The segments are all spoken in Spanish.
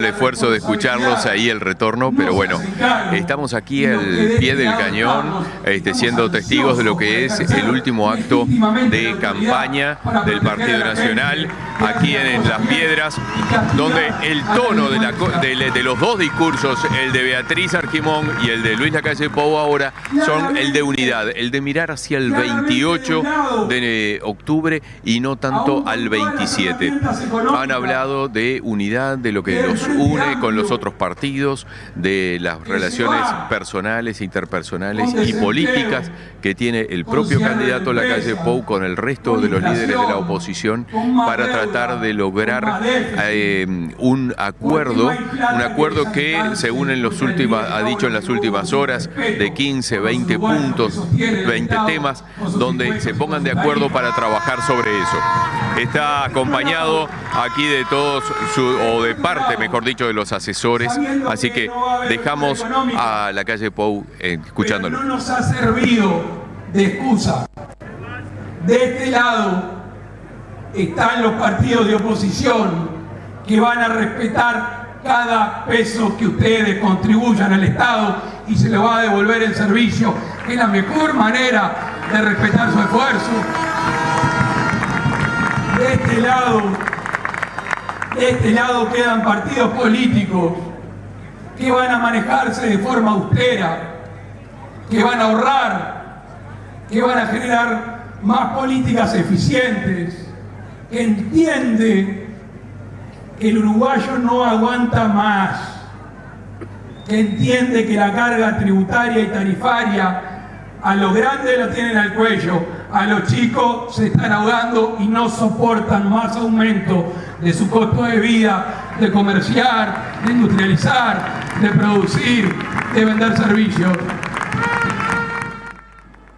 El esfuerzo de escucharlos ahí el retorno, pero bueno, estamos aquí al pie del cañón, siendo testigos de lo que es el último acto de campaña del Partido Nacional, aquí en Las Piedras, donde el tono de los dos discursos, el de Beatriz Argimón y el de Luis Lacalle Pou ahora, son el de unidad, el de mirar hacia el 28 de octubre y no tanto al 27. Han hablado de unidad, de lo que los une con los otros partidos, de las relaciones personales, interpersonales y políticas que tiene el propio candidato Lacalle Pou con el resto de los líderes de la oposición para tratar de lograr un acuerdo que según ha dicho en las últimas horas, de 15, 20 puntos, 20 temas, donde se pongan de acuerdo para trabajar sobre eso. Está acompañado aquí de todos, o de parte, mejor dicho, de los asesores, así que dejamos a Lacalle Pou escuchándolo. Pero no nos ha servido de excusa. De este lado están los partidos de oposición que van a respetar cada peso que ustedes contribuyan al Estado y se lo va a devolver en servicio, que es la mejor manera de respetar su esfuerzo. De este lado quedan partidos políticos que van a manejarse de forma austera, que van a ahorrar, que van a generar más políticas eficientes, que entiende que el uruguayo no aguanta más, que entiende que la carga tributaria y tarifaria a los grandes lo tienen al cuello, a los chicos se están ahogando y no soportan más aumento de su costo de vida, de comerciar, de industrializar, de producir, de vender servicios.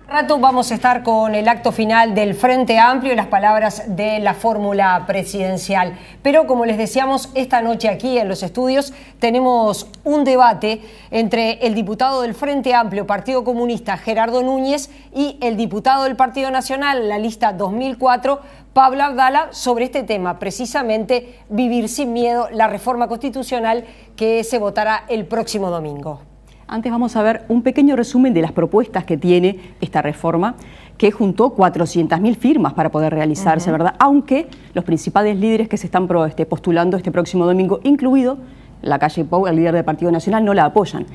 Rato vamos a estar con el acto final del Frente Amplio y las palabras de la fórmula presidencial. Pero como les decíamos, esta noche aquí en los estudios tenemos un debate entre el diputado del Frente Amplio, Partido Comunista, Gerardo Núñez, y el diputado del Partido Nacional, la lista 2004, Pablo Abdala, sobre este tema, precisamente vivir sin miedo, la reforma constitucional que se votará el próximo domingo. Antes vamos a ver un pequeño resumen de las propuestas que tiene esta reforma, que juntó 400.000 firmas para poder realizarse, ¿verdad? Aunque los principales líderes que se están postulando este próximo domingo, incluido Lacalle Pou, el líder del Partido Nacional, no la apoyan.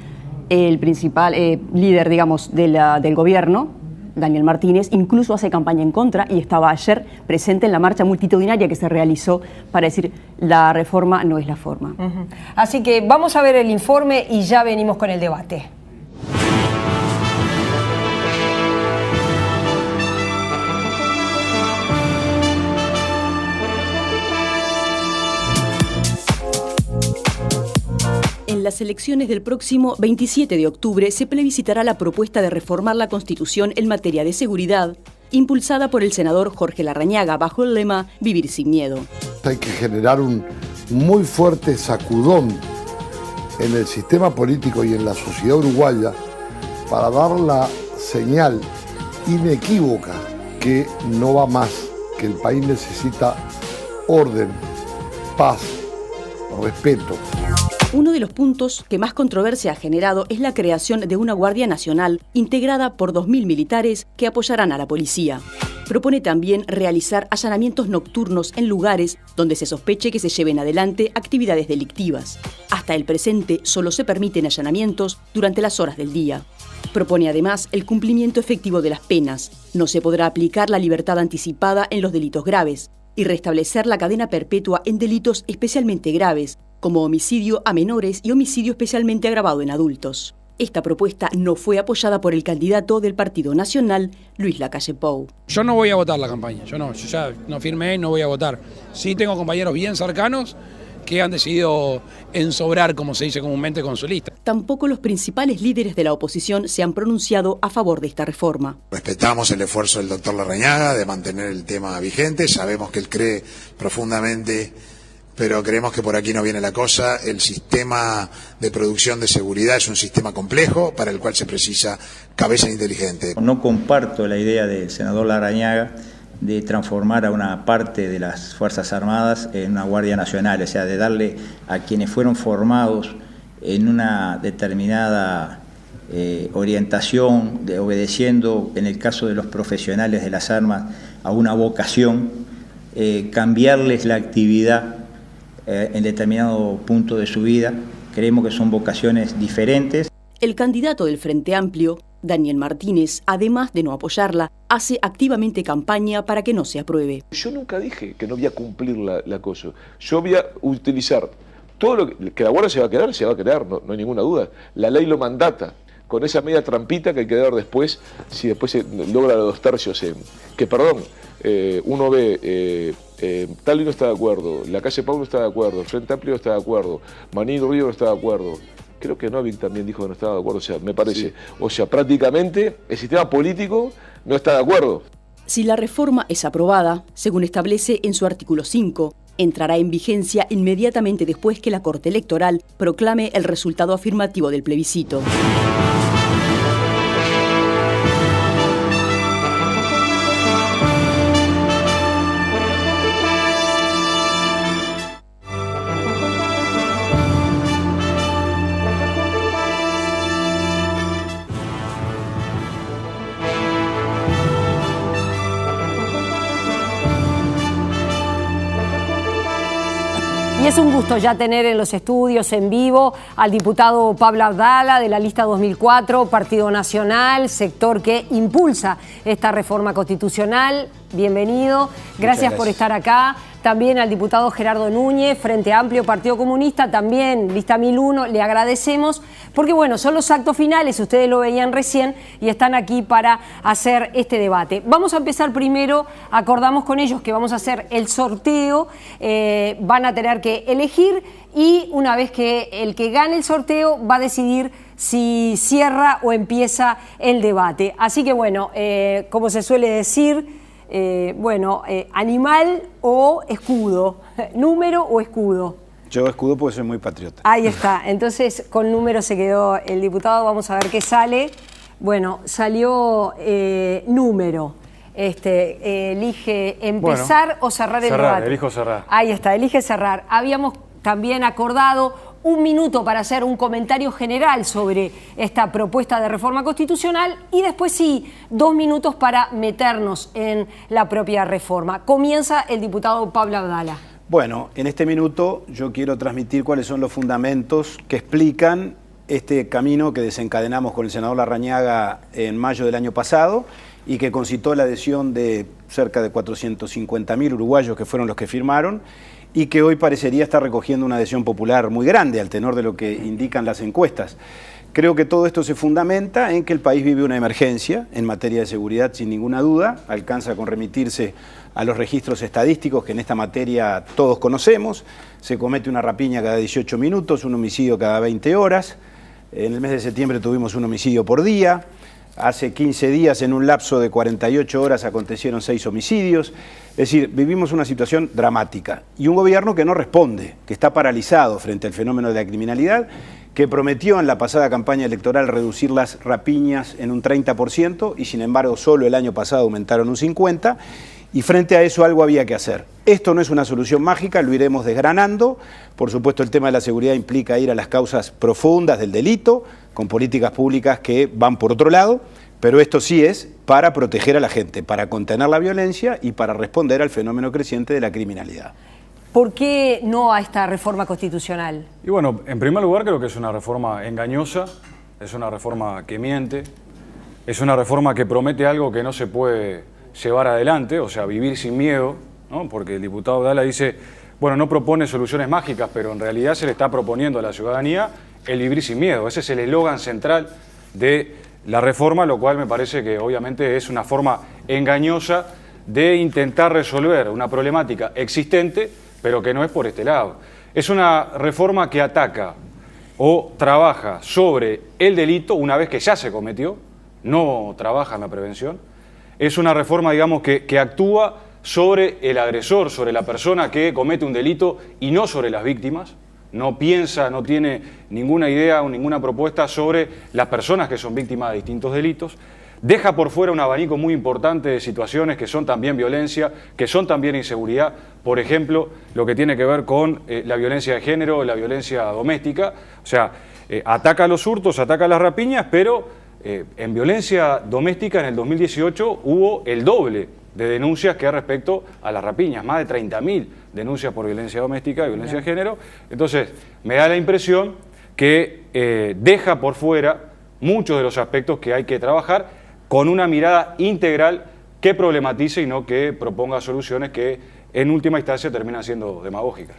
El principal líder, digamos, del gobierno, Daniel Martínez, incluso hace campaña en contra y estaba ayer presente en la marcha multitudinaria que se realizó para decir la reforma no es la forma. Así que vamos a ver el informe y ya venimos con el debate. En las elecciones del próximo 27 de octubre se plebiscitará la propuesta de reformar la Constitución en materia de seguridad, impulsada por el senador Jorge Larrañaga bajo el lema Vivir sin miedo. Hay que generar un muy fuerte sacudón en el sistema político y en la sociedad uruguaya para dar la señal inequívoca que no va más, que el país necesita orden, paz, respeto. Uno de los puntos que más controversia ha generado es la creación de una Guardia Nacional integrada por 2.000 militares que apoyarán a la policía. Propone también realizar allanamientos nocturnos en lugares donde se sospeche que se lleven adelante actividades delictivas. Hasta el presente solo se permiten allanamientos durante las horas del día. Propone además el cumplimiento efectivo de las penas. No se podrá aplicar la libertad anticipada en los delitos graves y restablecer la cadena perpetua en delitos especialmente graves, como homicidio a menores y homicidio especialmente agravado en adultos. Esta propuesta no fue apoyada por el candidato del Partido Nacional, Luis Lacalle Pou. Yo no voy a votar la campaña, yo ya no firmé y no voy a votar. Sí tengo compañeros bien cercanos que han decidido ensobrar, como se dice comúnmente, con su lista. Tampoco los principales líderes de la oposición se han pronunciado a favor de esta reforma. Respetamos el esfuerzo del doctor Larrañaga de mantener el tema vigente, sabemos que él cree profundamente, pero creemos que por aquí no viene la cosa. El sistema de producción de seguridad es un sistema complejo para el cual se precisa cabeza inteligente. No comparto la idea del senador Larrañaga de transformar a una parte de las Fuerzas Armadas en una Guardia Nacional, o sea, de darle a quienes fueron formados en una determinada orientación, obedeciendo, en el caso de los profesionales de las armas, a una vocación, cambiarles la actividad en determinado punto de su vida. Creemos que son vocaciones diferentes. El candidato del Frente Amplio, Daniel Martínez, además de no apoyarla, hace activamente campaña para que no se apruebe. Yo nunca dije que no voy a cumplir la cosa. Yo voy a utilizar todo lo que la Guardia se va a quedar, no hay ninguna duda. La ley lo mandata, con esa media trampita que hay que dar después, si después se logra los 2 tercios. Uno ve, Talvi no está de acuerdo, la calle Pau no está de acuerdo, el Frente Amplio no está de acuerdo, Manín Río no está de acuerdo. Creo que Novik también dijo que no estaba de acuerdo, o sea, me parece. Sí. O sea, prácticamente el sistema político no está de acuerdo. Si la reforma es aprobada, según establece en su artículo 5, entrará en vigencia inmediatamente después que la Corte Electoral proclame el resultado afirmativo del plebiscito. Y es un gusto ya tener en los estudios en vivo al diputado Pablo Abdala de la lista 2004, Partido Nacional, sector que impulsa esta reforma constitucional. Bienvenido, gracias por estar acá. También al diputado Gerardo Núñez, Frente Amplio, Partido Comunista, también lista 1001, le agradecemos, porque bueno, son los actos finales, ustedes lo veían recién, y están aquí para hacer este debate. Vamos a empezar primero, acordamos con ellos que vamos a hacer el sorteo, van a tener que elegir, y una vez que el que gane el sorteo va a decidir si cierra o empieza el debate. Así que bueno, como se suele decir, animal o escudo, número o escudo. Yo escudo porque soy muy patriota. Ahí está, entonces con número se quedó el diputado, vamos a ver qué sale. Bueno, salió número. Elige empezar o cerrar el debate. Elijo cerrar. Ahí está, elige cerrar. Habíamos también acordado 1 minuto para hacer un comentario general sobre esta propuesta de reforma constitucional y después sí, 2 minutos para meternos en la propia reforma. Comienza el diputado Pablo Abdala. Bueno, en este minuto yo quiero transmitir cuáles son los fundamentos que explican este camino que desencadenamos con el senador Larrañaga en mayo del año pasado y que concitó la adhesión de cerca de 450.000 uruguayos que fueron los que firmaron, y que hoy parecería estar recogiendo una adhesión popular muy grande al tenor de lo que indican las encuestas. Creo que todo esto se fundamenta en que el país vive una emergencia en materia de seguridad, sin ninguna duda. Alcanza con remitirse a los registros estadísticos que en esta materia todos conocemos. Se comete una rapiña cada 18 minutos, un homicidio cada 20 horas. En el mes de septiembre tuvimos un homicidio por día. Hace 15 días, en un lapso de 48 horas, acontecieron 6 homicidios. Es decir, vivimos una situación dramática. Y un gobierno que no responde, que está paralizado frente al fenómeno de la criminalidad, que prometió en la pasada campaña electoral reducir las rapiñas en un 30%, y sin embargo solo el año pasado aumentaron un 50%, y frente a eso algo había que hacer. Esto no es una solución mágica, lo iremos desgranando. Por supuesto, el tema de la seguridad implica ir a las causas profundas del delito, con políticas públicas que van por otro lado, pero esto sí es para proteger a la gente, para contener la violencia y para responder al fenómeno creciente de la criminalidad. ¿Por qué no a esta reforma constitucional? Y bueno, en primer lugar creo que es una reforma engañosa, es una reforma que miente, es una reforma que promete algo que no se puede llevar adelante, o sea, vivir sin miedo, ¿no? Porque el diputado Abdala dice, bueno, no propone soluciones mágicas, pero en realidad se le está proponiendo a la ciudadanía el vivir sin miedo. Ese es el eslogan central de la reforma, lo cual me parece que obviamente es una forma engañosa de intentar resolver una problemática existente, pero que no es por este lado. Es una reforma que ataca o trabaja sobre el delito una vez que ya se cometió, no trabaja en la prevención. Es una reforma, digamos, que actúa sobre el agresor, sobre la persona que comete un delito y no sobre las víctimas. No piensa, no tiene ninguna idea o ninguna propuesta sobre las personas que son víctimas de distintos delitos. deja por fuera un abanico muy importante de situaciones que son también violencia, que son también inseguridad, por ejemplo, lo que tiene que ver con la violencia de género, la violencia doméstica, o sea, ataca los hurtos, ataca las rapiñas, pero en violencia doméstica en el 2018 hubo el doble de denuncias que respecto a las rapiñas, más de 30.000 denuncias por violencia doméstica y violencia de género. Entonces, me da la impresión que deja por fuera muchos de los aspectos que hay que trabajar con una mirada integral que problematice y no que proponga soluciones que en última instancia terminan siendo demagógicas.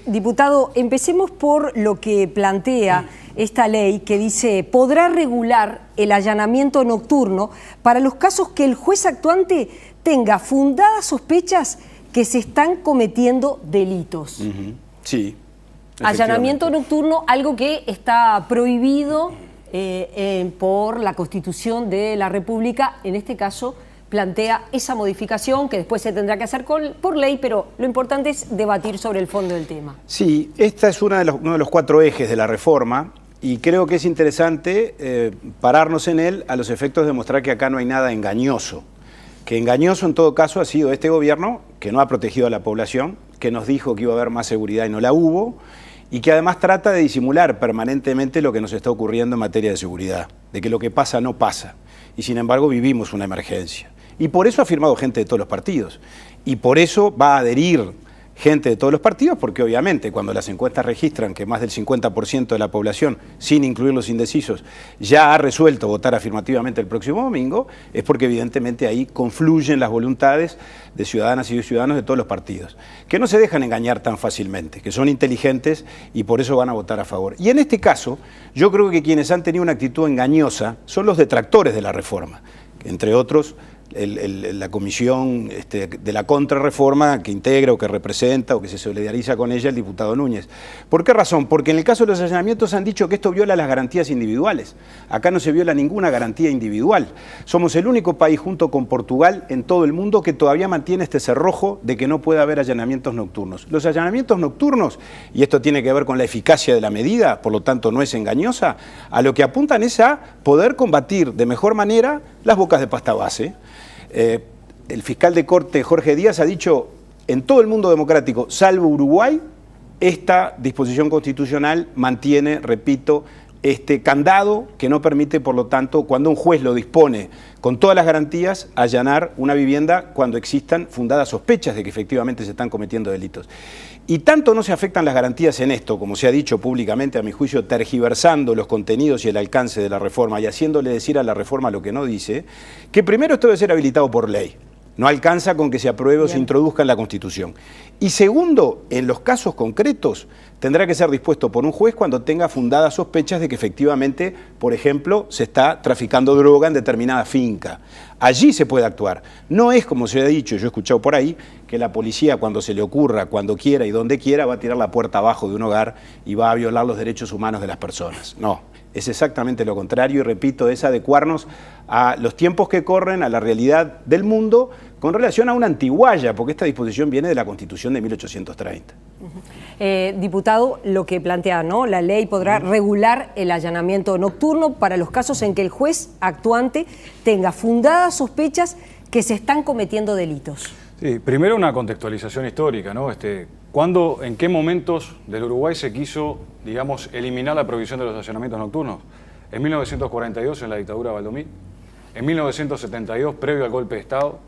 Diputado, empecemos por lo que plantea esta ley que dice: podrá regular el allanamiento nocturno para los casos que el juez actuante tenga fundadas sospechas que se están cometiendo delitos. Sí. Allanamiento nocturno, algo que está prohibido por la Constitución de la República. En este caso plantea esa modificación que después se tendrá que hacer por ley, pero lo importante es debatir sobre el fondo del tema. Sí, esta es uno de los 4 ejes de la reforma y creo que es interesante pararnos en él a los efectos de mostrar que acá no hay nada engañoso. Que engañoso en todo caso ha sido este gobierno que no ha protegido a la población, que nos dijo que iba a haber más seguridad y no la hubo, y que además trata de disimular permanentemente lo que nos está ocurriendo en materia de seguridad, de que lo que pasa no pasa, y sin embargo vivimos una emergencia. Y por eso ha firmado gente de todos los partidos, y por eso va a adherir gente de todos los partidos, porque obviamente cuando las encuestas registran que más del 50% de la población, sin incluir los indecisos, ya ha resuelto votar afirmativamente el próximo domingo, es porque evidentemente ahí confluyen las voluntades de ciudadanas y de ciudadanos de todos los partidos, que no se dejan engañar tan fácilmente, que son inteligentes y por eso van a votar a favor. Y en este caso, yo creo que quienes han tenido una actitud engañosa son los detractores de la reforma, entre otros la comisión de la contrarreforma que integra o que representa o que se solidariza con ella el diputado Núñez. ¿Por qué razón? Porque en el caso de los allanamientos han dicho que esto viola las garantías individuales. Acá no se viola ninguna garantía individual. Somos el único país junto con Portugal en todo el mundo que todavía mantiene este cerrojo de que no puede haber allanamientos nocturnos. Los allanamientos nocturnos, y esto tiene que ver con la eficacia de la medida, por lo tanto no es engañosa, a lo que apuntan es a poder combatir de mejor manera las bocas de pasta base. El fiscal de corte Jorge Díaz ha dicho: en todo el mundo democrático, salvo Uruguay, esta disposición constitucional mantiene, repito, este candado que no permite, por lo tanto, cuando un juez lo dispone con todas las garantías, allanar una vivienda cuando existan fundadas sospechas de que efectivamente se están cometiendo delitos. Y tanto no se afectan las garantías en esto, como se ha dicho públicamente, a mi juicio, tergiversando los contenidos y el alcance de la reforma y haciéndole decir a la reforma lo que no dice, que primero esto debe ser habilitado por ley. No alcanza con que se apruebe o se introduzca en la Constitución. Y segundo, en los casos concretos, tendrá que ser dispuesto por un juez cuando tenga fundadas sospechas de que efectivamente, por ejemplo, se está traficando droga en determinada finca. Allí se puede actuar. No es, como se ha dicho, yo he escuchado por ahí, que la policía cuando se le ocurra, cuando quiera y donde quiera, va a tirar la puerta abajo de un hogar y va a violar los derechos humanos de las personas. No. Es exactamente lo contrario y repito, es adecuarnos a los tiempos que corren, a la realidad del mundo, con relación a una antiguaya, porque esta disposición viene de la Constitución de 1830. Diputado, lo que plantea, ¿no? La ley podrá regular el allanamiento nocturno para los casos en que el juez actuante tenga fundadas sospechas que se están cometiendo delitos. Sí, primero una contextualización histórica, ¿no? ¿Cuándo, en qué momentos del Uruguay se quiso, digamos, eliminar la prohibición de los allanamientos nocturnos? En 1942, en la dictadura de Baldomir, en 1972, previo al golpe de Estado,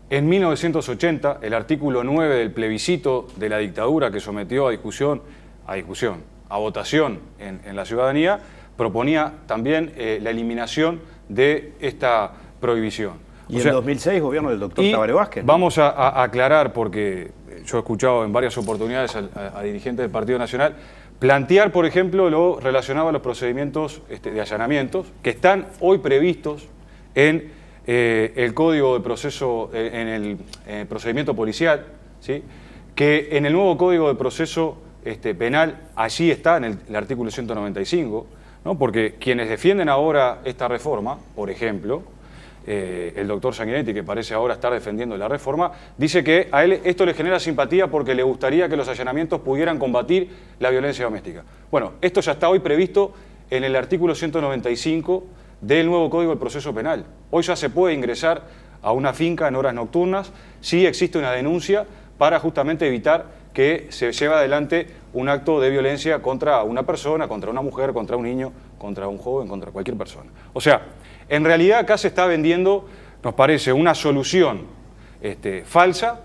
en 1980, el artículo 9 del plebiscito de la dictadura que sometió a votación en la ciudadanía, proponía también la eliminación de esta prohibición. Y en 2006, gobierno del doctor Tabaré Vázquez, ¿no? Vamos a aclarar, porque yo he escuchado en varias oportunidades a dirigentes del Partido Nacional plantear, por ejemplo, lo relacionado a los procedimientos de allanamientos que están hoy previstos en el Código de Proceso, en el procedimiento policial, ¿sí? Que en el nuevo Código de Proceso Penal, allí está en el artículo 195, ¿no? Porque quienes defienden ahora esta reforma, por ejemplo, el doctor Sanguinetti, que parece ahora estar defendiendo la reforma, dice que a él esto le genera simpatía porque le gustaría que los allanamientos pudieran combatir la violencia doméstica. Bueno, esto ya está hoy previsto en el artículo 195 del nuevo Código del Proceso Penal. Hoy ya se puede ingresar a una finca en horas nocturnas si existe una denuncia para justamente evitar que se lleve adelante un acto de violencia contra una persona, contra una mujer, contra un niño, contra un joven, contra cualquier persona. O sea, en realidad acá se está vendiendo, nos parece, una solución falsa.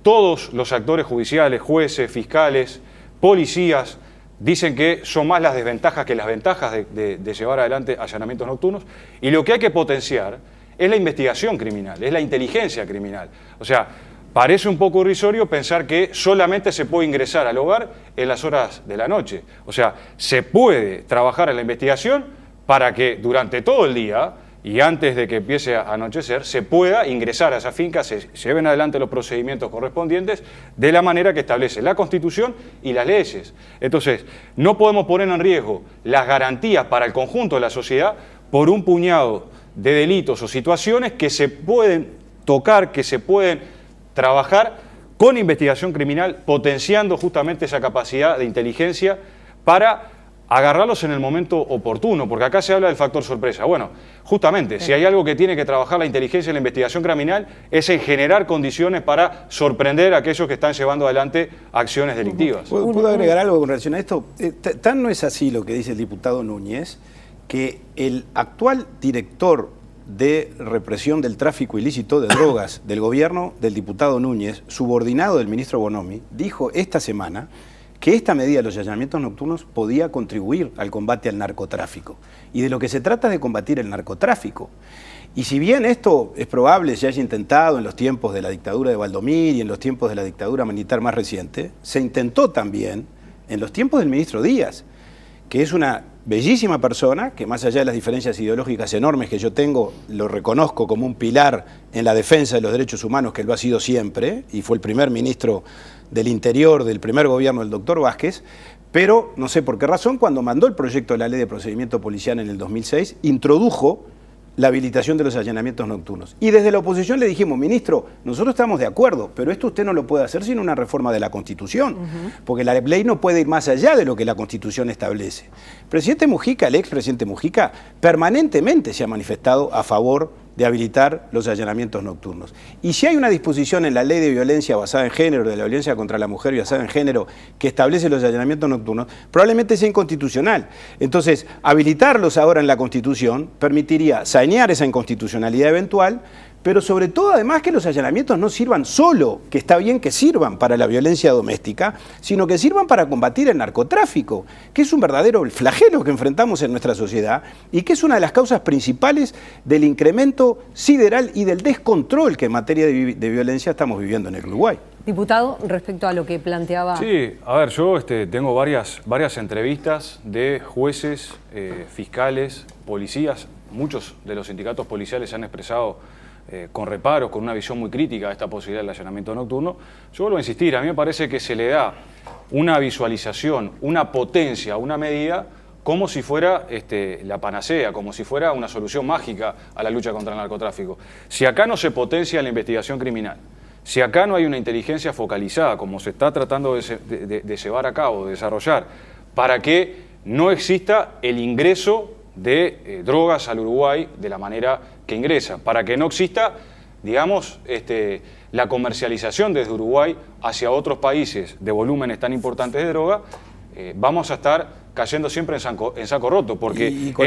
Todos los actores judiciales, jueces, fiscales, policías, dicen que son más las desventajas que las ventajas de llevar adelante allanamientos nocturnos, y lo que hay que potenciar es la investigación criminal, es la inteligencia criminal. O sea, parece un poco irrisorio pensar que solamente se puede ingresar al hogar en las horas de la noche. O sea, se puede trabajar en la investigación para que durante todo el día y antes de que empiece a anochecer se pueda ingresar a esa finca, se lleven adelante los procedimientos correspondientes de la manera que establece la Constitución y las leyes. Entonces, no podemos poner en riesgo las garantías para el conjunto de la sociedad por un puñado de delitos o situaciones que se pueden tocar, que se pueden trabajar con investigación criminal, potenciando justamente esa capacidad de inteligencia para agarrarlos en el momento oportuno, porque acá se habla del factor sorpresa. Bueno, justamente, si hay algo que tiene que trabajar la inteligencia y la investigación criminal es en generar condiciones para sorprender a aquellos que están llevando adelante acciones delictivas. ¿Puedo agregar algo con relación a esto? Tan no es así lo que dice el diputado Núñez, que el actual director de represión del tráfico ilícito de drogas del gobierno del diputado Núñez, subordinado del ministro Bonomi, dijo esta semana que esta medida de los allanamientos nocturnos podía contribuir al combate al narcotráfico. Y de lo que se trata es de combatir el narcotráfico. Y si bien esto es probable se haya intentado en los tiempos de la dictadura de Valdomir y en los tiempos de la dictadura militar más reciente, se intentó también en los tiempos del ministro Díaz, que es una bellísima persona, que más allá de las diferencias ideológicas enormes que yo tengo, lo reconozco como un pilar en la defensa de los derechos humanos, que lo ha sido siempre, y fue el primer ministro del Interior del primer gobierno del doctor Vázquez, pero no sé por qué razón, cuando mandó el proyecto de la Ley de Procedimiento Policial en el 2006, introdujo la habilitación de los allanamientos nocturnos. Y desde la oposición le dijimos, ministro, nosotros estamos de acuerdo, pero esto usted no lo puede hacer sin una reforma de la Constitución, porque la ley no puede ir más allá de lo que la Constitución establece. El presidente Mujica, el expresidente Mujica, permanentemente se ha manifestado a favor de habilitar los allanamientos nocturnos. Y si hay una disposición en la ley de violencia basada en género, de la violencia contra la mujer basada en género, que establece los allanamientos nocturnos, probablemente sea inconstitucional. Entonces, habilitarlos ahora en la Constitución permitiría sanear esa inconstitucionalidad eventual, pero sobre todo además que los allanamientos no sirvan solo, que está bien que sirvan para la violencia doméstica, sino que sirvan para combatir el narcotráfico, que es un verdadero flagelo que enfrentamos en nuestra sociedad y que es una de las causas principales del incremento sideral y del descontrol que en materia de violencia estamos viviendo en el Uruguay. Diputado, respecto a lo que planteaba... Sí, a ver, yo tengo varias entrevistas de jueces, fiscales, policías. Muchos de los sindicatos policiales se han expresado con reparos, con una visión muy crítica a esta posibilidad del allanamiento nocturno. Yo vuelvo a insistir, a mí me parece que se le da una visualización, una potencia, una medida como si fuera la panacea, como si fuera una solución mágica a la lucha contra el narcotráfico. Si acá no se potencia la investigación criminal, si acá no hay una inteligencia focalizada, como se está tratando de llevar a cabo, de desarrollar, para que no exista el ingreso de drogas al Uruguay de la manera que ingresa, para que no exista, digamos, la comercialización desde Uruguay hacia otros países de volúmenes tan importantes de droga, vamos a estar cayendo siempre en saco roto, porque ¿Y con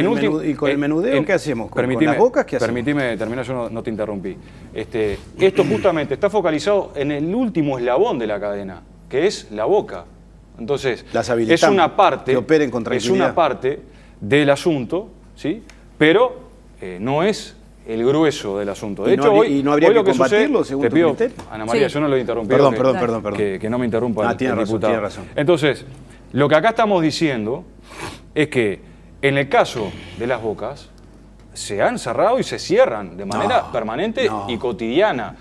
el menudeo qué hacemos? ¿Con las bocas qué hacemos? Permitime terminar, yo no te interrumpí. Esto justamente está focalizado en el último eslabón de la cadena, que es la boca. Entonces, es una parte, que operen con tranquilidad. Es una parte del asunto, ¿sí? Pero no es el grueso del asunto. De hecho, hoy no habría hoy que lo que combatirlo, sucede, según te tu pido, criterio. Ana María, Sí. yo no lo interrumpí. Perdón. Que no me interrumpa el tiene diputado. razón. Entonces, lo que acá estamos diciendo es que en el caso de las bocas se han cerrado y se cierran de manera permanente y cotidiana.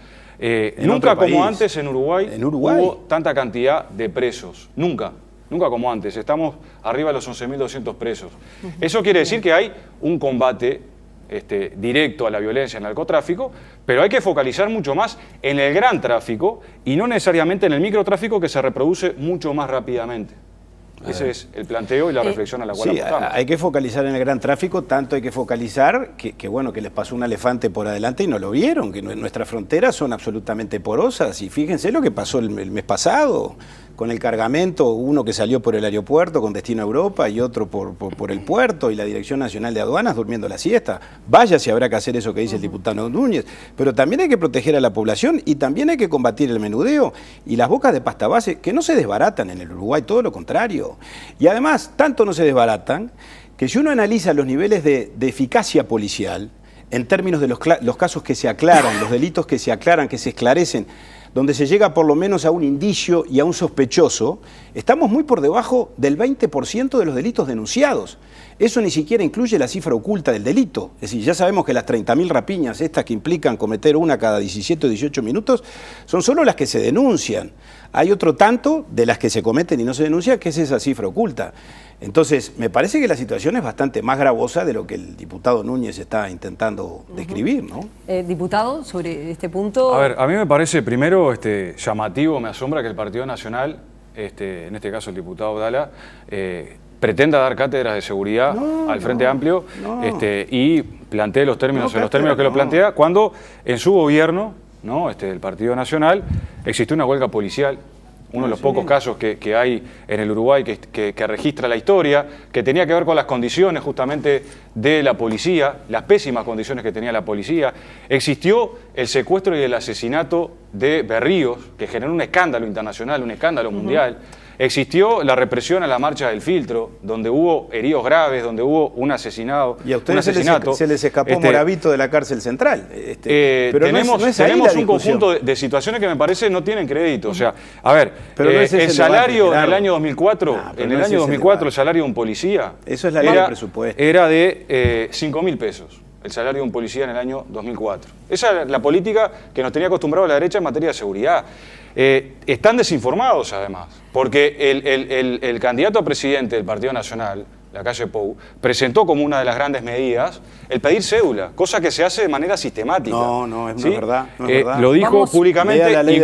Nunca como antes en Uruguay hubo tanta cantidad de presos. Nunca como antes. Estamos arriba de los 11.200 presos. Eso quiere decir que hay un combate directo a la violencia, al narcotráfico, pero hay que focalizar mucho más en el gran tráfico y no necesariamente en el microtráfico, que se reproduce mucho más rápidamente. Ese es el planteo y la reflexión a la cual apostamos. Hay que focalizar en el gran tráfico, tanto hay que focalizar que bueno, que les pasó un elefante por adelante y no lo vieron, que nuestras fronteras son absolutamente porosas. Y fíjense lo que pasó el mes pasado, con el cargamento, uno que salió por el aeropuerto con destino a Europa y otro por el puerto, y la Dirección Nacional de Aduanas durmiendo la siesta. Vaya si habrá que hacer eso que dice el diputado Núñez. Pero también hay que proteger a la población y también hay que combatir el menudeo y las bocas de pasta base, que no se desbaratan en el Uruguay, todo lo contrario. Y además, tanto no se desbaratan, que si uno analiza los niveles de eficacia policial, en términos de los casos que se aclaran, los delitos que se aclaran, que se esclarecen, donde se llega por lo menos a un indicio y a un sospechoso, estamos muy por debajo del 20% de los delitos denunciados. Eso ni siquiera incluye la cifra oculta del delito. Es decir, ya sabemos que las 30.000 rapiñas, estas que implican cometer una cada 17 o 18 minutos, son solo las que se denuncian. Hay otro tanto de las que se cometen y no se denuncian, que es esa cifra oculta. Entonces, me parece que la situación es bastante más gravosa de lo que el diputado Núñez está intentando describir, ¿no? Diputado, sobre este punto... A ver, a mí me parece primero llamativo, me asombra que el Partido Nacional, en este caso el diputado Abdala, pretenda dar cátedras de seguridad al Frente Amplio y plantee los términos en los términos que lo plantea, cuando en su gobierno, el Partido Nacional, existió una huelga policial, uno de los pocos casos que hay en el Uruguay que registra la historia, que tenía que ver con las condiciones justamente de la policía, las pésimas condiciones que tenía la policía. Existió el secuestro y el asesinato de Berríos, que generó un escándalo internacional, un escándalo mundial. Existió la represión a la marcha del filtro, donde hubo heridos graves, donde hubo un asesinado. Y a ustedes se les escapó Moravito de la cárcel central. Pero tenemos un conjunto de situaciones que me parece no tienen crédito. O sea, a ver, el salario en el año 2004, el salario de un policía, eso es la ley de presupuesto, era de 5.000 pesos. El salario de un policía en el año 2004. Esa es la política que nos tenía acostumbrado la derecha en materia de seguridad. Están desinformados, además, porque el candidato a presidente del Partido Nacional, Lacalle Pou, presentó como una de las grandes medidas el pedir cédula, cosa que se hace de manera sistemática. No es verdad. Lo dijo públicamente y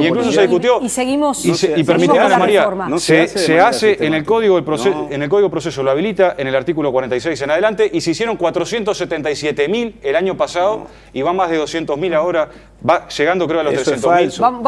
incluso se discutió. Y seguimos. Y permítame, María, se hace en el Código del Proceso, en el Código de Proceso lo habilita en el artículo 46 en adelante, y se hicieron 477.000 el año pasado y van más de 200.000 ahora, va llegando creo a los 300.000.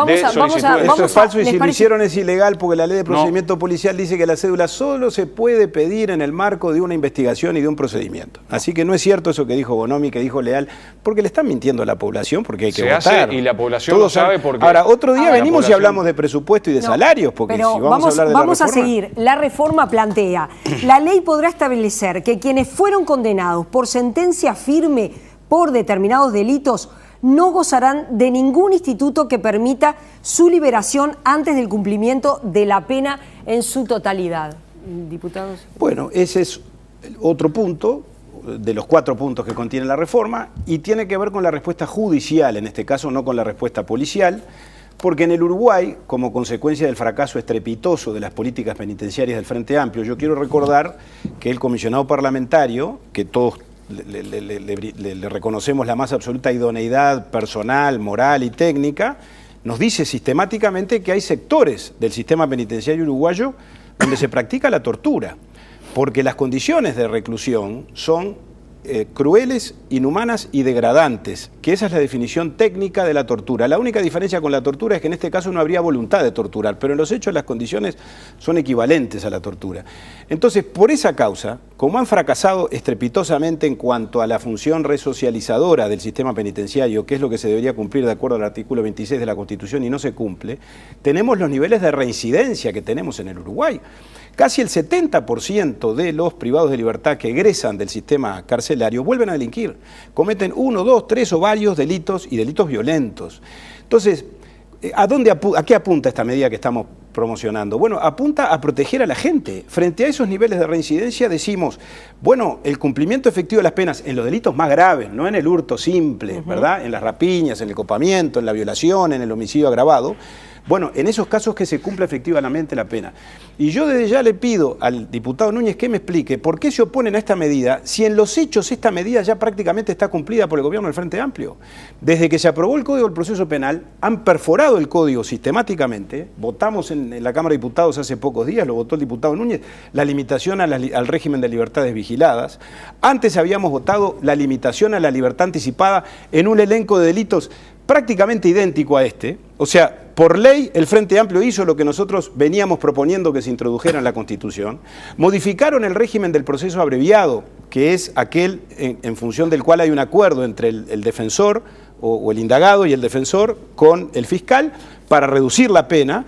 Eso es falso, y si lo hicieron es ilegal, porque la ley de procedimiento policial dice que la cédula solo se puede pedir en el marco de una investigación y de un procedimiento. Así que no es cierto eso que dijo Bonomi, que dijo Leal, porque le están mintiendo a la población, porque hay que votar. Hace y la población lo sabe porque... Ahora, otro día venimos y hablamos de presupuesto y de salarios, porque pero si vamos a hablar de la vamos reforma... a seguir. La reforma plantea, la ley podrá establecer que quienes fueron condenados por sentencia firme por determinados delitos no gozarán de ningún instituto que permita su liberación antes del cumplimiento de la pena en su totalidad. Diputados. Bueno, ese es otro punto de los 4 puntos que contiene la reforma, y tiene que ver con la respuesta judicial, en este caso no con la respuesta policial, porque en el Uruguay, como consecuencia del fracaso estrepitoso de las políticas penitenciarias del Frente Amplio, yo quiero recordar que el comisionado parlamentario, que todos le reconocemos la más absoluta idoneidad personal, moral y técnica, nos dice sistemáticamente que hay sectores del sistema penitenciario uruguayo donde se practica la tortura, porque las condiciones de reclusión son crueles, inhumanas y degradantes, que esa es la definición técnica de la tortura. La única diferencia con la tortura es que en este caso no habría voluntad de torturar, pero en los hechos las condiciones son equivalentes a la tortura. Entonces, por esa causa, como han fracasado estrepitosamente en cuanto a la función resocializadora del sistema penitenciario, que es lo que se debería cumplir de acuerdo al artículo 26 de la Constitución y no se cumple, tenemos los niveles de reincidencia que tenemos en el Uruguay. Casi el 70% de los privados de libertad que egresan del sistema carcelario vuelven a delinquir. Cometen 1, 2, 3 o varios delitos y delitos violentos. Entonces, ¿a qué apunta esta medida que estamos promocionando? Bueno, apunta a proteger a la gente. Frente a esos niveles de reincidencia decimos, bueno, el cumplimiento efectivo de las penas en los delitos más graves, no en el hurto simple, ¿verdad? En las rapiñas, en el copamiento, en la violación, en el homicidio agravado, Bueno, en esos casos que se cumpla efectivamente la pena. Y yo desde ya le pido al diputado Núñez que me explique por qué se oponen a esta medida, si en los hechos esta medida ya prácticamente está cumplida por el gobierno del Frente Amplio. Desde que se aprobó el Código del Proceso Penal, han perforado el Código sistemáticamente. Votamos en la Cámara de Diputados hace pocos días, lo votó el diputado Núñez, la limitación al régimen de libertades vigiladas. Antes habíamos votado la limitación a la libertad anticipada en un elenco de delitos prácticamente idéntico a este. O sea, por ley el Frente Amplio hizo lo que nosotros veníamos proponiendo que se introdujera en la Constitución. Modificaron el régimen del proceso abreviado, que es aquel en función del cual hay un acuerdo entre el defensor o el indagado y el defensor con el fiscal para reducir la pena.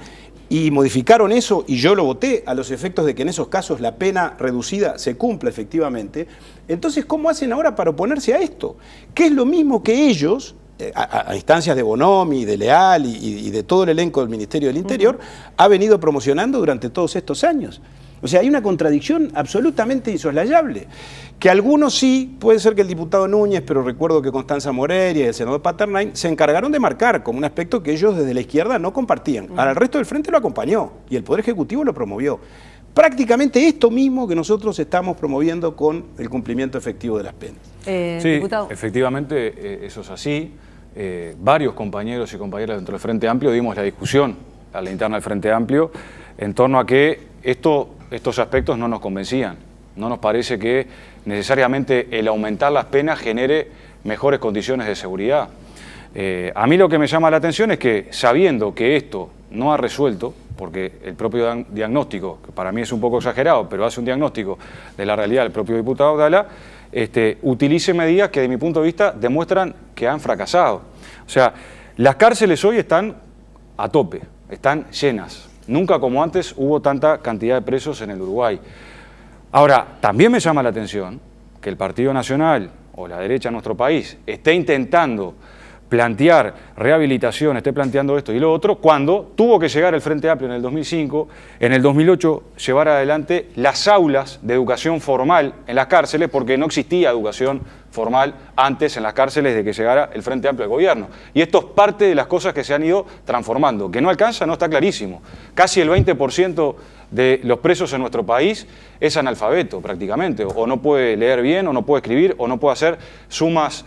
Y modificaron eso, y yo lo voté, a los efectos de que en esos casos la pena reducida se cumpla efectivamente. Entonces, ¿cómo hacen ahora para oponerse a esto? Que es lo mismo que ellos, a instancias de Bonomi, de Leal y de todo el elenco del Ministerio del Interior, ha venido promocionando durante todos estos años. O sea, hay una contradicción absolutamente insoslayable. Que algunos sí, puede ser que el diputado Núñez, pero recuerdo que Constanza Moreira y el senador Paternain se encargaron de marcar como un aspecto que ellos desde la izquierda no compartían. Ahora, el resto del frente lo acompañó y el Poder Ejecutivo lo promovió. Prácticamente esto mismo que nosotros estamos promoviendo con el cumplimiento efectivo de las penas. Sí, diputado. Efectivamente, eso es así. Varios compañeros y compañeras dentro del Frente Amplio dimos la discusión a la interna del Frente Amplio en torno a que estos aspectos no nos convencían. No nos parece que necesariamente el aumentar las penas genere mejores condiciones de seguridad. A mí lo que me llama la atención es que, sabiendo que esto no ha resuelto, porque el propio diagnóstico, que para mí es un poco exagerado, pero hace un diagnóstico de la realidad del propio diputado Abdala, utilice medidas que, de mi punto de vista, demuestran que han fracasado. O sea, las cárceles hoy están a tope, están llenas. Nunca como antes hubo tanta cantidad de presos en el Uruguay. Ahora, también me llama la atención que el Partido Nacional o la derecha en nuestro país esté intentando plantear rehabilitación, esté planteando esto y lo otro, cuando tuvo que llegar el Frente Amplio en el 2005, en el 2008 llevar adelante las aulas de educación formal en las cárceles, porque no existía educación formal antes en las cárceles de que llegara el Frente Amplio al gobierno. Y esto es parte de las cosas que se han ido transformando. Que no alcanza, no está clarísimo. Casi el 20% de los presos en nuestro país es analfabeto prácticamente, o no puede leer bien, o no puede escribir, o no puede hacer sumas,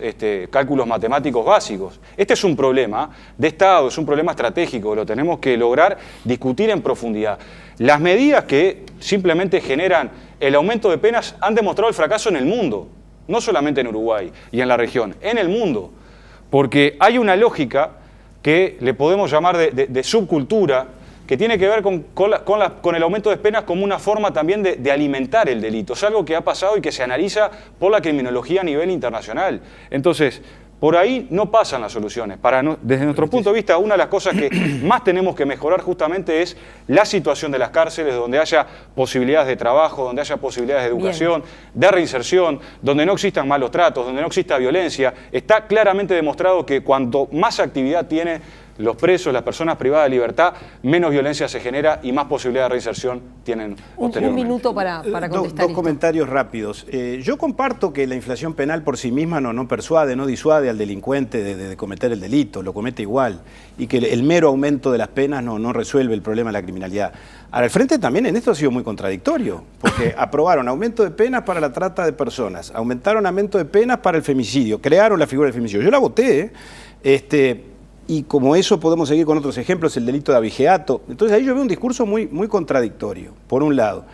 cálculos matemáticos básicos. Este es un problema de Estado, es un problema estratégico, lo tenemos que lograr discutir en profundidad. Las medidas que simplemente generan el aumento de penas han demostrado el fracaso en el mundo, no solamente en Uruguay y en la región, en el mundo, porque hay una lógica que le podemos llamar de subcultura, que tiene que ver con el aumento de penas como una forma también de alimentar el delito. Es algo que ha pasado y que se analiza por la criminología a nivel internacional. Entonces, por ahí no pasan las soluciones. Desde nuestro punto de vista, una de las cosas que más tenemos que mejorar justamente es la situación de las cárceles, donde haya posibilidades de trabajo, donde haya posibilidades de educación, de reinserción, donde no existan malos tratos, donde no exista violencia. Está claramente demostrado que cuanto más actividad tiene los presos, las personas privadas de libertad, menos violencia se genera y más posibilidad de reinserción tienen posteriormente. Un minuto para contestar. Dos comentarios rápidos. Yo comparto que la inflación penal por sí misma no persuade, no disuade al delincuente de cometer el delito, lo comete igual, y que el mero aumento de las penas no resuelve el problema de la criminalidad. Ahora, el Frente también en esto ha sido muy contradictorio, porque aprobaron aumento de penas para la trata de personas, aumentaron aumento de penas para el femicidio, crearon la figura del femicidio. Yo la voté, y como eso podemos seguir con otros ejemplos, el delito de abigeato. Entonces ahí yo veo un discurso muy contradictorio, por un lado.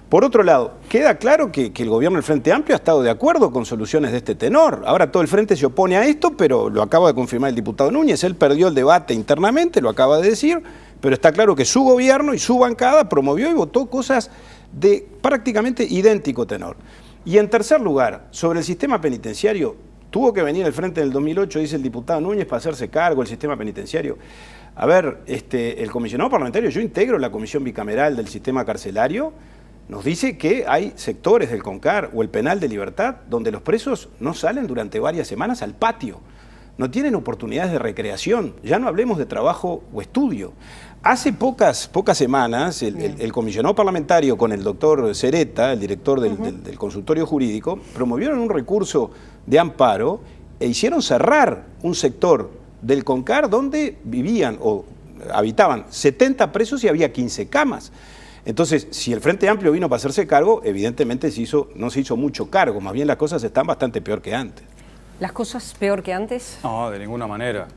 Por otro lado, queda claro que el gobierno del Frente Amplio ha estado de acuerdo con soluciones de este tenor. Ahora todo el Frente se opone a esto, pero lo acaba de confirmar el diputado Núñez. Él perdió el debate internamente, lo acaba de decir, pero está claro que su gobierno y su bancada promovió y votó cosas de prácticamente idéntico tenor. Y en tercer lugar, sobre el sistema penitenciario, tuvo que venir el Frente del 2008, dice el diputado Núñez, para hacerse cargo del sistema penitenciario. A ver, el comisionado parlamentario, yo integro la comisión bicameral del sistema carcelario, nos dice que hay sectores del CONCAR o el penal de Libertad donde los presos no salen durante varias semanas al patio, no tienen oportunidades de recreación, ya no hablemos de trabajo o estudio. Hace pocas semanas el comisionado parlamentario con el doctor Cereta, el director del consultorio jurídico, promovieron un recurso de amparo e hicieron cerrar un sector del CONCAR donde vivían o habitaban 70 presos y había 15 camas. Entonces, si el Frente Amplio vino para hacerse cargo, evidentemente no se hizo mucho cargo, más bien las cosas están bastante peor que antes. ¿Las cosas peor que antes? No, de ninguna manera.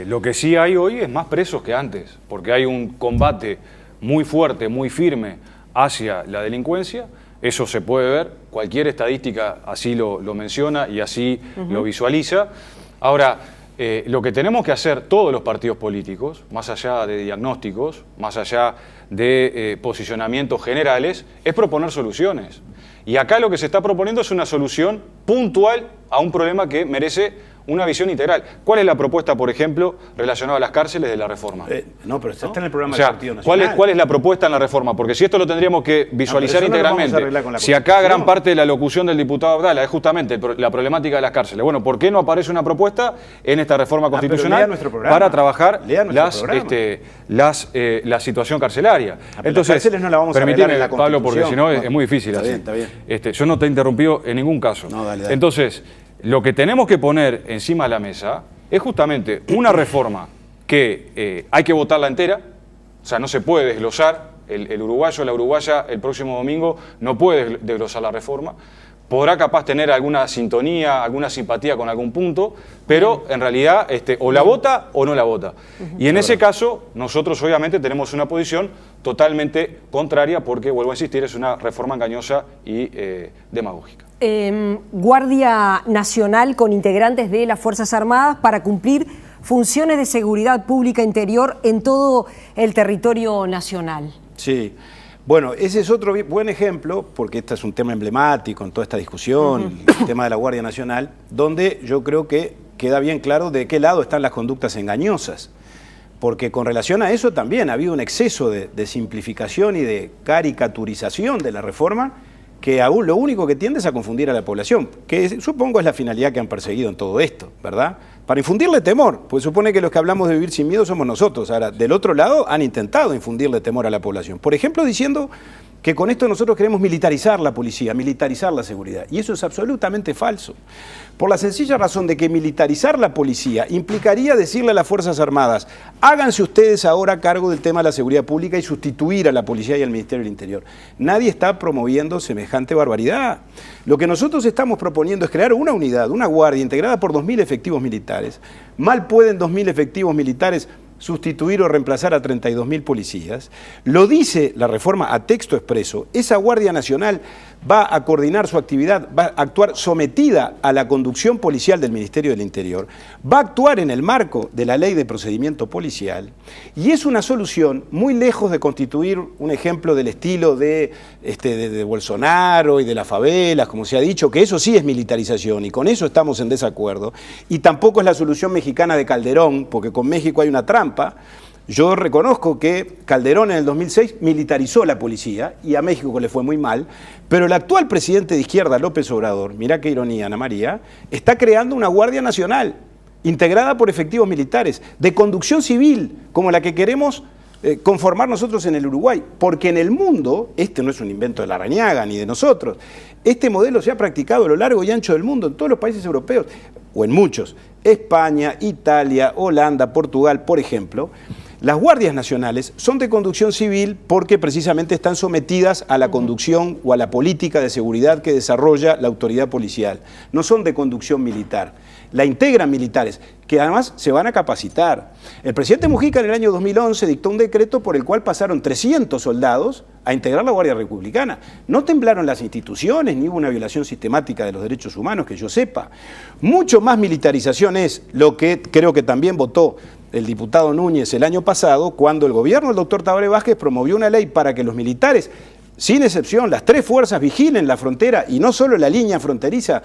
Lo que sí hay hoy es más presos que antes, porque hay un combate muy fuerte, muy firme hacia la delincuencia. Eso se puede ver, cualquier estadística así lo menciona y así lo visualiza. Ahora, lo que tenemos que hacer todos los partidos políticos, más allá de diagnósticos, más allá de posicionamientos generales, es proponer soluciones. Y acá lo que se está proponiendo es una solución puntual a un problema que merece una visión integral. ¿Cuál es la propuesta, por ejemplo, relacionada a las cárceles de la reforma? No, pero está en el programa del Partido Nacional. ¿Cuál es la propuesta en la reforma? Porque si esto lo tendríamos que visualizar integralmente, si acá gran parte de la locución del diputado Abdala es justamente la problemática de las cárceles, bueno, ¿por qué no aparece una propuesta en esta reforma constitucional para trabajar la situación carcelaria? Entonces, no la vamos a arreglar en la Pablo, porque si no es muy difícil así. Está bien. Yo no te he interrumpido en ningún caso. No, dale. Entonces, lo que tenemos que poner encima de la mesa es justamente una reforma que hay que votarla entera, o sea, no se puede desglosar, el uruguayo o la uruguaya el próximo domingo no puede desglosar la reforma, podrá capaz tener alguna sintonía, alguna simpatía con algún punto, pero en realidad o la vota o no la vota. Y en ese caso, nosotros obviamente tenemos una posición totalmente contraria porque, vuelvo a insistir, es una reforma engañosa y demagógica. Guardia Nacional con integrantes de las Fuerzas Armadas para cumplir funciones de seguridad pública interior en todo el territorio nacional. Sí. Bueno, ese es otro buen ejemplo, porque este es un tema emblemático en toda esta discusión, el tema de la Guardia Nacional, donde yo creo que queda bien claro de qué lado están las conductas engañosas. Porque con relación a eso también ha habido un exceso de simplificación y de caricaturización de la reforma, que aún lo único que tiende es a confundir a la población, que supongo es la finalidad que han perseguido en todo esto, ¿verdad? Para infundirle temor, pues supone que los que hablamos de vivir sin miedo somos nosotros. Ahora, del otro lado, han intentado infundirle temor a la población. Por ejemplo, diciendo que con esto nosotros queremos militarizar la policía, militarizar la seguridad. Y eso es absolutamente falso. Por la sencilla razón de que militarizar la policía implicaría decirle a las Fuerzas Armadas, háganse ustedes ahora cargo del tema de la seguridad pública y sustituir a la policía y al Ministerio del Interior. Nadie está promoviendo semejante barbaridad. Lo que nosotros estamos proponiendo es crear una unidad, una guardia integrada por 2.000 efectivos militares. Mal pueden 2.000 efectivos militares sustituir o reemplazar a 32.000 policías. Lo dice la reforma a texto expreso. Esa Guardia Nacional va a coordinar su actividad, va a actuar sometida a la conducción policial del Ministerio del Interior, va a actuar en el marco de la Ley de Procedimiento Policial y es una solución muy lejos de constituir un ejemplo del estilo de Bolsonaro y de las favelas, como se ha dicho, que eso sí es militarización y con eso estamos en desacuerdo, y tampoco es la solución mexicana de Calderón, porque con México hay una trampa. Yo reconozco que Calderón en el 2006 militarizó la policía y a México le fue muy mal, pero el actual presidente de izquierda, López Obrador, mirá qué ironía, Ana María, está creando una Guardia Nacional integrada por efectivos militares, de conducción civil, como la que queremos conformar nosotros en el Uruguay, porque en el mundo, este no es un invento de Larrañaga ni de nosotros, este modelo se ha practicado a lo largo y ancho del mundo, en todos los países europeos, o en muchos, España, Italia, Holanda, Portugal, por ejemplo. Las guardias nacionales son de conducción civil porque precisamente están sometidas a la conducción o a la política de seguridad que desarrolla la autoridad policial. No son de conducción militar. La integran militares, que además se van a capacitar. El presidente Mujica en el año 2011 dictó un decreto por el cual pasaron 300 soldados a integrar la Guardia Republicana. No temblaron las instituciones, ni hubo una violación sistemática de los derechos humanos, que yo sepa. Mucho más militarización es lo que creo que también votó el diputado Núñez el año pasado, cuando el gobierno del doctor Tabaré Vázquez promovió una ley para que los militares, sin excepción, las tres fuerzas vigilen la frontera y no solo la línea fronteriza,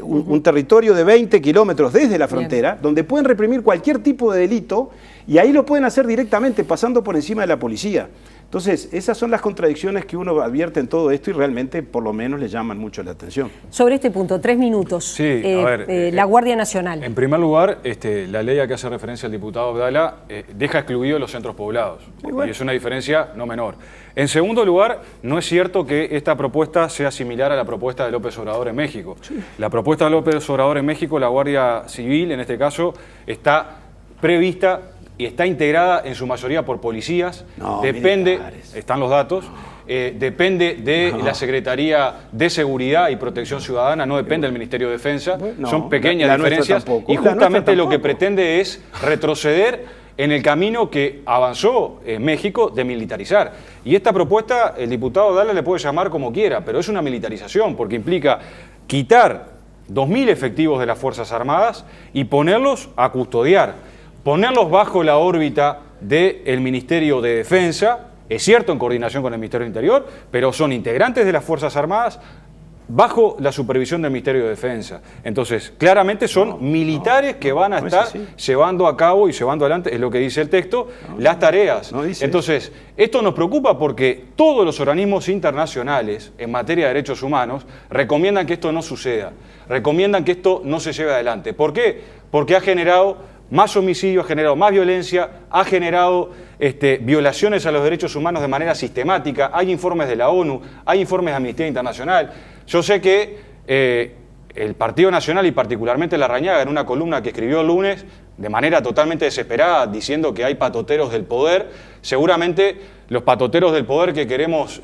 un territorio de 20 kilómetros desde la frontera, donde pueden reprimir cualquier tipo de delito y ahí lo pueden hacer directamente pasando por encima de la policía. Entonces, esas son las contradicciones que uno advierte en todo esto y realmente por lo menos le llaman mucho la atención. Sobre este punto, 3 minutos. Sí, a ver, la Guardia Nacional. En primer lugar, la ley a que hace referencia el diputado Abdala deja excluidos los centros poblados. Y es una diferencia no menor. En segundo lugar, no es cierto que esta propuesta sea similar a la propuesta de López Obrador en México. Sí. La propuesta de López Obrador en México, la Guardia Civil, en este caso, está prevista y está integrada en su mayoría por policías, depende, están los datos, depende de la Secretaría de Seguridad y Protección Ciudadana, no depende del Ministerio de Defensa, son pequeñas diferencias y justamente lo que pretende es retroceder en el camino que avanzó México de militarizar. Y esta propuesta, el diputado Dalla le puede llamar como quiera, pero es una militarización porque implica quitar 2.000 efectivos de las Fuerzas Armadas y ponerlos a custodiar, ponerlos bajo la órbita del Ministerio de Defensa, es cierto, en coordinación con el Ministerio del Interior, pero son integrantes de las Fuerzas Armadas bajo la supervisión del Ministerio de Defensa. Entonces, claramente son militares que van a estar llevando a cabo y llevando adelante, es lo que dice el texto, las tareas. Entonces, esto nos preocupa porque todos los organismos internacionales en materia de derechos humanos recomiendan que esto no suceda, recomiendan que esto no se lleve adelante. ¿Por qué? Porque ha generado más homicidio, ha generado más violencia, ha generado violaciones a los derechos humanos de manera sistemática. Hay informes de la ONU, hay informes de Amnistía Internacional. Yo sé que el Partido Nacional y particularmente Larrañaga, en una columna que escribió el lunes, de manera totalmente desesperada, diciendo que hay patoteros del poder, seguramente los patoteros del poder que queremos,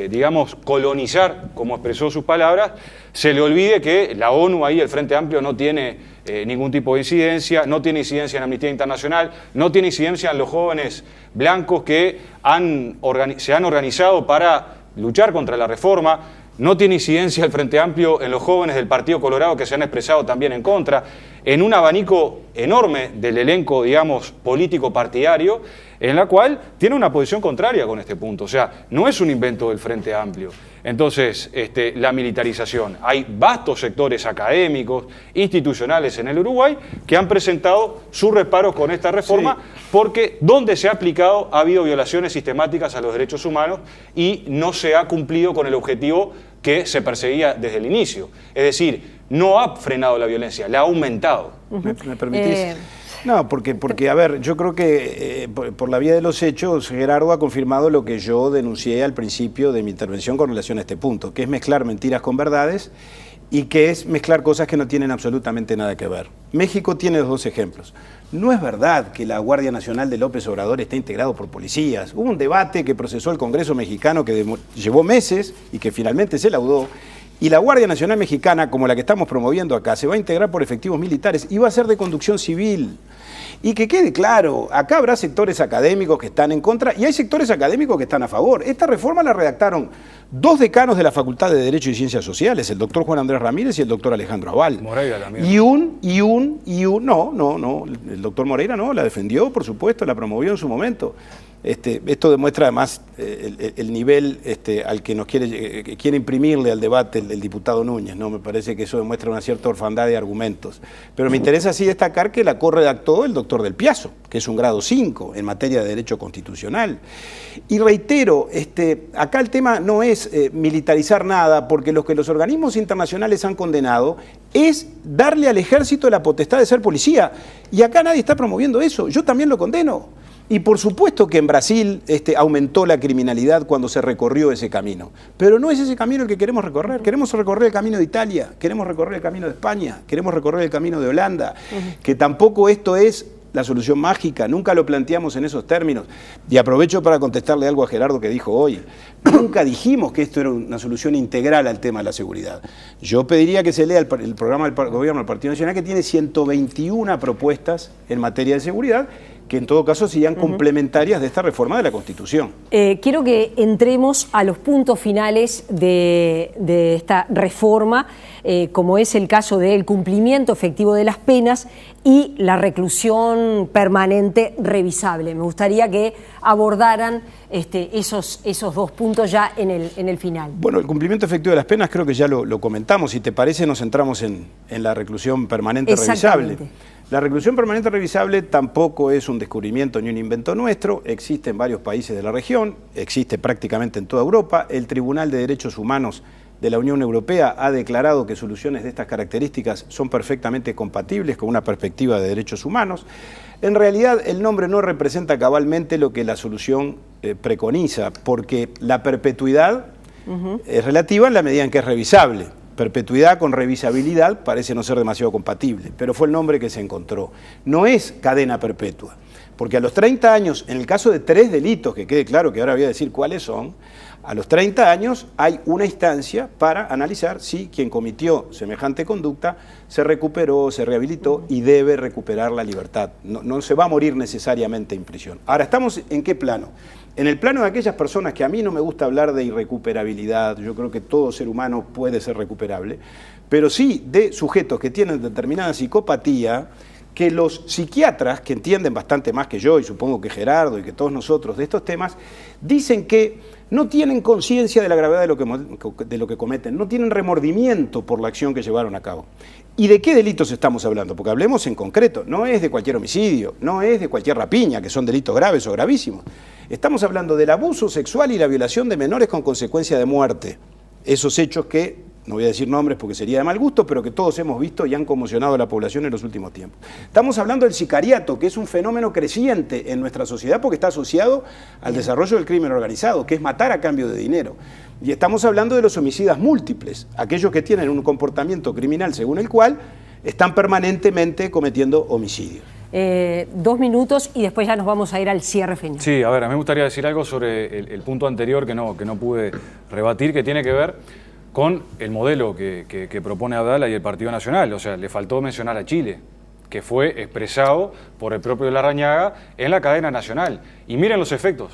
digamos, colonizar, como expresó sus palabras, se le olvide que la ONU ahí, el Frente Amplio, no tiene ningún tipo de incidencia, no tiene incidencia en Amnistía Internacional, no tiene incidencia en los jóvenes blancos que se han organizado para luchar contra la reforma, no tiene incidencia el Frente Amplio en los jóvenes del Partido Colorado que se han expresado también en contra, en un abanico enorme del elenco, digamos, político partidario, en la cual tiene una posición contraria con este punto. O sea, no es un invento del Frente Amplio. Entonces, la militarización. Hay vastos sectores académicos, institucionales en el Uruguay que han presentado sus reparos con esta reforma porque donde se ha aplicado ha habido violaciones sistemáticas a los derechos humanos y no se ha cumplido con el objetivo que se perseguía desde el inicio. Es decir, no ha frenado la violencia, la ha aumentado. ¿Me permitís? No, porque a ver, yo creo que por la vía de los hechos, Gerardo ha confirmado lo que yo denuncié al principio de mi intervención con relación a este punto, que es mezclar mentiras con verdades y que es mezclar cosas que no tienen absolutamente nada que ver. México tiene los dos ejemplos. No es verdad que la Guardia Nacional de López Obrador esté integrado por policías. Hubo un debate que procesó el Congreso mexicano que llevó meses y que finalmente se laudó. Y la Guardia Nacional Mexicana, como la que estamos promoviendo acá, se va a integrar por efectivos militares y va a ser de conducción civil. Y que quede claro, acá habrá sectores académicos que están en contra y hay sectores académicos que están a favor. Esta reforma la redactaron 2 decanos de la Facultad de Derecho y Ciencias Sociales, el doctor Juan Andrés Ramírez y el doctor Alejandro Aval. Moreira también. No, el doctor Moreira no, la defendió, por supuesto, la promovió en su momento. Esto demuestra además el nivel al que nos quiere imprimirle al debate el diputado Núñez, ¿no? Me parece que eso demuestra una cierta orfandad de argumentos. Pero me interesa sí destacar que la corredactó el doctor Del Piazzo, que es un grado 5 en materia de derecho constitucional. Y reitero, acá el tema no es militarizar nada, porque lo que los organismos internacionales han condenado es darle al ejército la potestad de ser policía. Y acá nadie está promoviendo eso. Yo también lo condeno. Y por supuesto que en Brasil aumentó la criminalidad cuando se recorrió ese camino. Pero no es ese camino el que queremos recorrer. Queremos recorrer el camino de Italia, queremos recorrer el camino de España, queremos recorrer el camino de Holanda, que tampoco esto es la solución mágica, nunca lo planteamos en esos términos. Y aprovecho para contestarle algo a Gerardo que dijo hoy. Nunca dijimos que esto era una solución integral al tema de la seguridad. Yo pediría que se lea el programa del gobierno del Partido Nacional, que tiene 121 propuestas en materia de seguridad, que en todo caso serían complementarias de esta reforma de la Constitución. Quiero que entremos a los puntos finales de esta reforma, como es el caso del cumplimiento efectivo de las penas y la reclusión permanente revisable. Me gustaría que abordaran esos 2 puntos ya en el final. Bueno, el cumplimiento efectivo de las penas creo que ya lo comentamos. Si te parece, nos centramos en la reclusión permanente revisable. La reclusión permanente revisable tampoco es un descubrimiento ni un invento nuestro, existe en varios países de la región, existe prácticamente en toda Europa. El Tribunal de Derechos Humanos de la Unión Europea ha declarado que soluciones de estas características son perfectamente compatibles con una perspectiva de derechos humanos. En realidad, el nombre no representa cabalmente lo que la solución preconiza, porque la perpetuidad es relativa en la medida en que es revisable. Perpetuidad con revisabilidad parece no ser demasiado compatible, pero fue el nombre que se encontró. No es cadena perpetua, Porque a los 30 años, en el caso de 3 delitos, que quede claro que ahora voy a decir cuáles son, a los 30 años hay una instancia para analizar si quien cometió semejante conducta se recuperó, se rehabilitó y debe recuperar la libertad. No se va a morir necesariamente en prisión. Ahora, ¿estamos en qué plano? En el plano de aquellas personas que a mí no me gusta hablar de irrecuperabilidad, yo creo que todo ser humano puede ser recuperable, pero sí de sujetos que tienen determinada psicopatía, que los psiquiatras, que entienden bastante más que yo, y supongo que Gerardo y que todos nosotros de estos temas, dicen que no tienen conciencia de la gravedad de lo que cometen, no tienen remordimiento por la acción que llevaron a cabo. ¿Y de qué delitos estamos hablando? Porque hablemos en concreto, no es de cualquier homicidio, no es de cualquier rapiña, que son delitos graves o gravísimos. Estamos hablando del abuso sexual y la violación de menores con consecuencia de muerte. Esos hechos que, no voy a decir nombres porque sería de mal gusto, pero que todos hemos visto y han conmocionado a la población en los últimos tiempos. Estamos hablando del sicariato, que es un fenómeno creciente en nuestra sociedad porque está asociado al desarrollo del crimen organizado, que es matar a cambio de dinero. Y estamos hablando de los homicidas múltiples, aquellos que tienen un comportamiento criminal según el cual están permanentemente cometiendo homicidios. 2 minutos y después ya nos vamos a ir al cierre final. Sí, a ver, a mí me gustaría decir algo sobre el punto anterior que no pude rebatir, que tiene que ver con el modelo que propone Abdala y el Partido Nacional. O sea, le faltó mencionar a Chile, que fue expresado por el propio Larrañaga en la cadena nacional. Y miren los efectos.